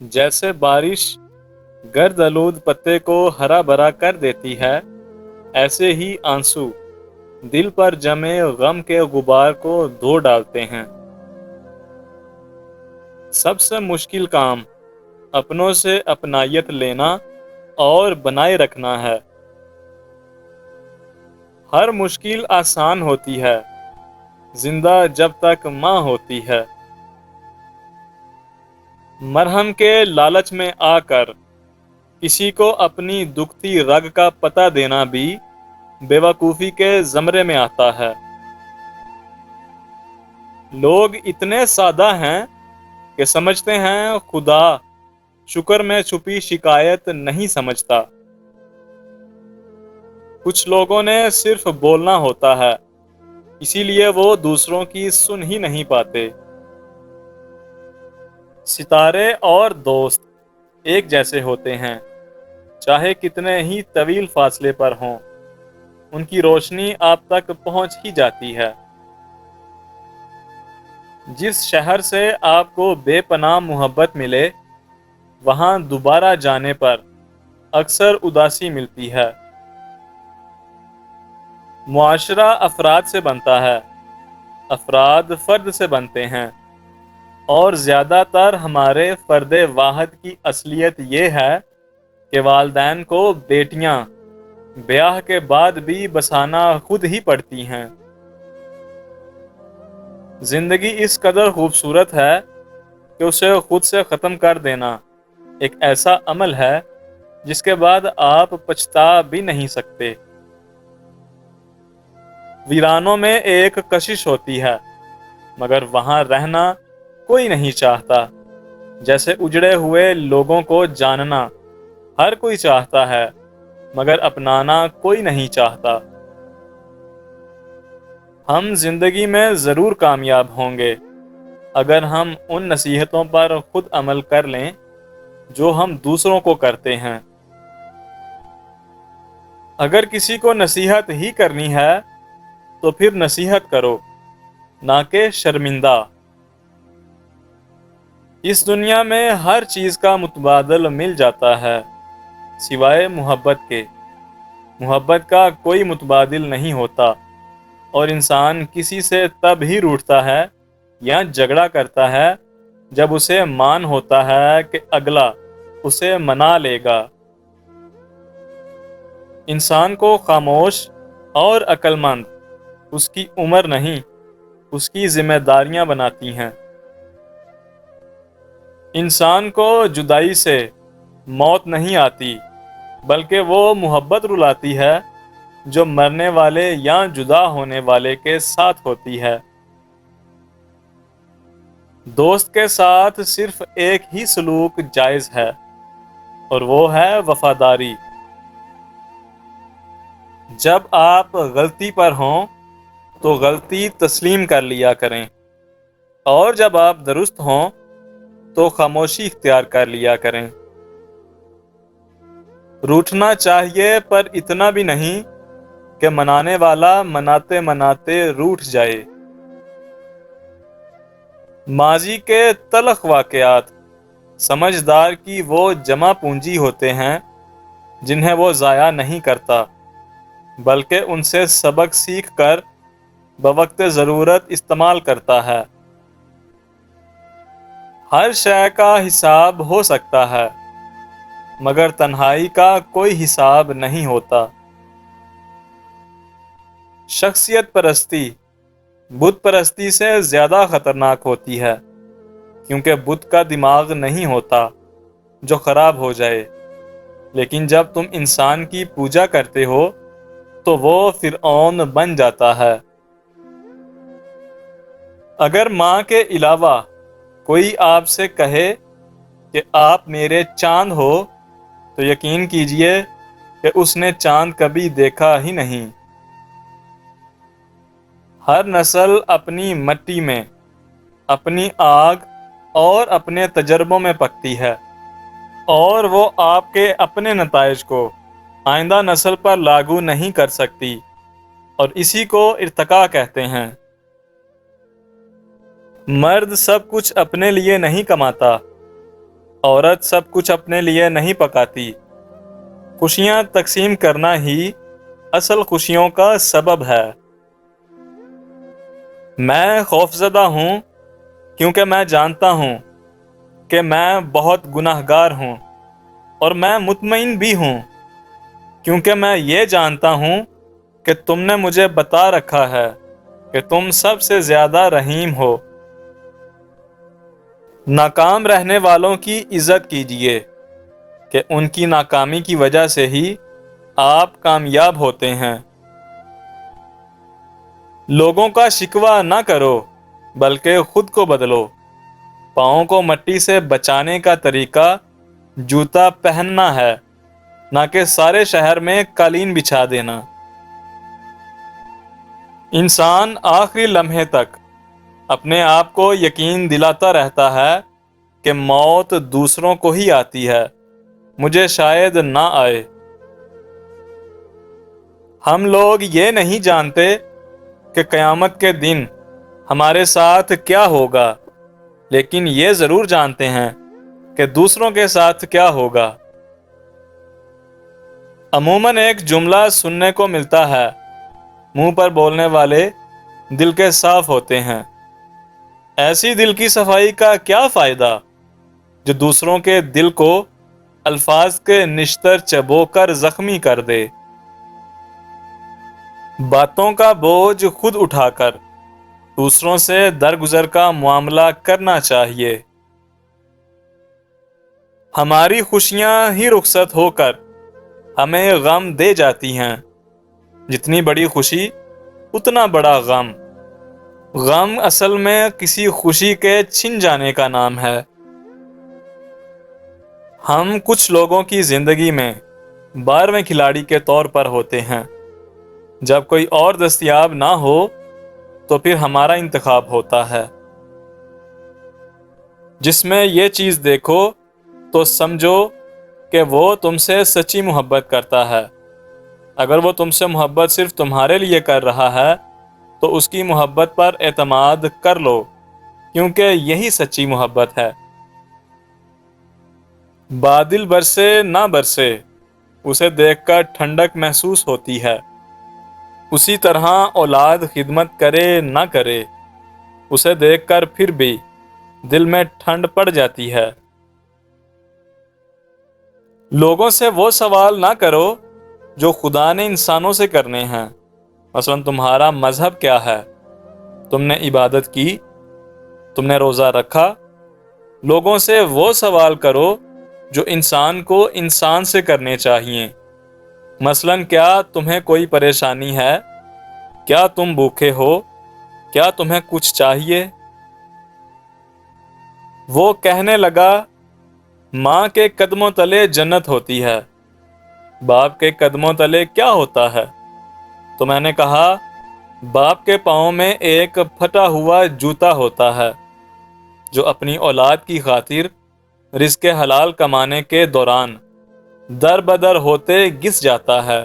جیسے بارش گرد آلود پتے کو ہرا بھرا کر دیتی ہے، ایسے ہی آنسو دل پر جمے غم کے غبار کو دھو ڈالتے ہیں۔ سب سے مشکل کام اپنوں سے اپنائیت لینا اور بنائے رکھنا ہے۔ ہر مشکل آسان ہوتی ہے زندہ جب تک ماں ہوتی ہے۔ مرہم کے لالچ میں آ کر کسی کو اپنی دکھتی رگ کا پتہ دینا بھی بیوقوفی کے زمرے میں آتا ہے۔ لوگ اتنے سادہ ہیں کہ سمجھتے ہیں خدا شکر میں چھپی شکایت نہیں سمجھتا۔ کچھ لوگوں نے صرف بولنا ہوتا ہے، اسی لیے وہ دوسروں کی سن ہی نہیں پاتے۔ ستارے اور دوست ایک جیسے ہوتے ہیں، چاہے کتنے ہی طویل فاصلے پر ہوں، ان کی روشنی آپ تک پہنچ ہی جاتی ہے۔ جس شہر سے آپ کو بے پناہ محبت ملے، وہاں دوبارہ جانے پر اکثر اداسی ملتی ہے۔ معاشرہ افراد سے بنتا ہے، افراد فرد سے بنتے ہیں، اور زیادہ تر ہمارے فرد واحد کی اصلیت یہ ہے کہ والدین کو بیٹیاں بیاہ کے بعد بھی بسانا خود ہی پڑتی ہیں۔ زندگی اس قدر خوبصورت ہے کہ اسے خود سے ختم کر دینا ایک ایسا عمل ہے جس کے بعد آپ پچھتا بھی نہیں سکتے۔ ویرانوں میں ایک کشش ہوتی ہے، مگر وہاں رہنا کوئی نہیں چاہتا۔ جیسے اجڑے ہوئے لوگوں کو جاننا ہر کوئی چاہتا ہے، مگر اپنانا کوئی نہیں چاہتا۔ ہم زندگی میں ضرور کامیاب ہوں گے اگر ہم ان نصیحتوں پر خود عمل کر لیں جو ہم دوسروں کو کرتے ہیں۔ اگر کسی کو نصیحت ہی کرنی ہے تو پھر نصیحت کرو، نہ کہ شرمندہ۔ اس دنیا میں ہر چیز کا متبادل مل جاتا ہے سوائے محبت کے۔ محبت کا کوئی متبادل نہیں ہوتا، اور انسان کسی سے تب ہی روٹھتا ہے یا جھگڑا کرتا ہے جب اسے مان ہوتا ہے کہ اگلا اسے منا لے گا۔ انسان کو خاموش اور عقل مند اس کی عمر نہیں، اس کی ذمہ داریاں بناتی ہیں۔ انسان کو جدائی سے موت نہیں آتی، بلکہ وہ محبت رلاتی ہے جو مرنے والے یا جدا ہونے والے کے ساتھ ہوتی ہے۔ دوست کے ساتھ صرف ایک ہی سلوک جائز ہے، اور وہ ہے وفاداری۔ جب آپ غلطی پر ہوں تو غلطی تسلیم کر لیا کریں، اور جب آپ درست ہوں تو خاموشی اختیار کر لیا کریں۔ روٹھنا چاہیے، پر اتنا بھی نہیں کہ منانے والا مناتے مناتے روٹھ جائے۔ ماضی کے تلخ واقعات سمجھدار کی وہ جمع پونجی ہوتے ہیں جنہیں وہ ضائع نہیں کرتا، بلکہ ان سے سبق سیکھ کر بوقت ضرورت استعمال کرتا ہے۔ ہر شے کا حساب ہو سکتا ہے، مگر تنہائی کا کوئی حساب نہیں ہوتا۔ شخصیت پرستی بت پرستی سے زیادہ خطرناک ہوتی ہے، کیونکہ بت کا دماغ نہیں ہوتا جو خراب ہو جائے، لیکن جب تم انسان کی پوجا کرتے ہو تو وہ فرعون بن جاتا ہے۔ اگر ماں کے علاوہ کوئی آپ سے کہے کہ آپ میرے چاند ہو، تو یقین کیجئے کہ اس نے چاند کبھی دیکھا ہی نہیں۔ ہر نسل اپنی مٹی میں، اپنی آگ اور اپنے تجربوں میں پکتی ہے، اور وہ آپ کے اپنے نتائج کو آئندہ نسل پر لاگو نہیں کر سکتی، اور اسی کو ارتقاء کہتے ہیں۔ مرد سب کچھ اپنے لیے نہیں کماتا، عورت سب کچھ اپنے لیے نہیں پکاتی، خوشیاں تقسیم کرنا ہی اصل خوشیوں کا سبب ہے۔ میں خوفزدہ ہوں کیونکہ میں جانتا ہوں کہ میں بہت گناہگار ہوں، اور میں مطمئن بھی ہوں کیونکہ میں یہ جانتا ہوں کہ تم نے مجھے بتا رکھا ہے کہ تم سب سے زیادہ رحیم ہو۔ ناکام رہنے والوں کی عزت کیجیے کہ ان کی ناکامی کی وجہ سے ہی آپ کامیاب ہوتے ہیں۔ لوگوں کا شکوہ نہ کرو بلکہ خود کو بدلو۔ پاؤں کو مٹی سے بچانے کا طریقہ جوتا پہننا ہے، نہ کہ سارے شہر میں قالین بچھا دینا۔ انسان آخری لمحے تک اپنے آپ کو یقین دلاتا رہتا ہے کہ موت دوسروں کو ہی آتی ہے، مجھے شاید نہ آئے۔ ہم لوگ یہ نہیں جانتے کہ قیامت کے دن ہمارے ساتھ کیا ہوگا، لیکن یہ ضرور جانتے ہیں کہ دوسروں کے ساتھ کیا ہوگا۔ عموماً ایک جملہ سننے کو ملتا ہے، منہ پر بولنے والے دل کے صاف ہوتے ہیں۔ ایسی دل کی صفائی کا کیا فائدہ جو دوسروں کے دل کو الفاظ کے نشتر چبو کر زخمی کر دے۔ باتوں کا بوجھ خود اٹھا کر دوسروں سے درگزر کا معاملہ کرنا چاہیے۔ ہماری خوشیاں ہی رخصت ہو کر ہمیں غم دے جاتی ہیں۔ جتنی بڑی خوشی اتنا بڑا غم۔ غم اصل میں کسی خوشی کے چھن جانے کا نام ہے۔ ہم کچھ لوگوں کی زندگی میں 12ویں کھلاڑی کے طور پر ہوتے ہیں۔ جب کوئی اور دستیاب نہ ہو تو پھر ہمارا انتخاب ہوتا ہے۔ جس میں یہ چیز دیکھو تو سمجھو کہ وہ تم سے سچی محبت کرتا ہے۔ اگر وہ تم سے محبت صرف تمہارے لیے کر رہا ہے تو اس کی محبت پر اعتماد کر لو، کیونکہ یہی سچی محبت ہے۔ بادل برسے نہ برسے، اسے دیکھ کر ٹھنڈک محسوس ہوتی ہے۔ اسی طرح اولاد خدمت کرے نہ کرے، اسے دیکھ کر پھر بھی دل میں ٹھنڈ پڑ جاتی ہے۔ لوگوں سے وہ سوال نہ کرو جو خدا نے انسانوں سے کرنے ہیں۔ مثلا تمہارا مذہب کیا ہے؟ تم نے عبادت کی؟ تم نے روزہ رکھا؟ لوگوں سے وہ سوال کرو جو انسان کو انسان سے کرنے چاہیے۔ مثلا کیا تمہیں کوئی پریشانی ہے؟ کیا تم بھوکے ہو؟ کیا تمہیں کچھ چاہیے؟ وہ کہنے لگا، ماں کے قدموں تلے جنت ہوتی ہے، باپ کے قدموں تلے کیا ہوتا ہے؟ تو میں نے کہا، باپ کے پاؤں میں ایک پھٹا ہوا جوتا ہوتا ہے جو اپنی اولاد کی خاطر رزق حلال کمانے کے دوران در بدر ہوتے گس جاتا ہے۔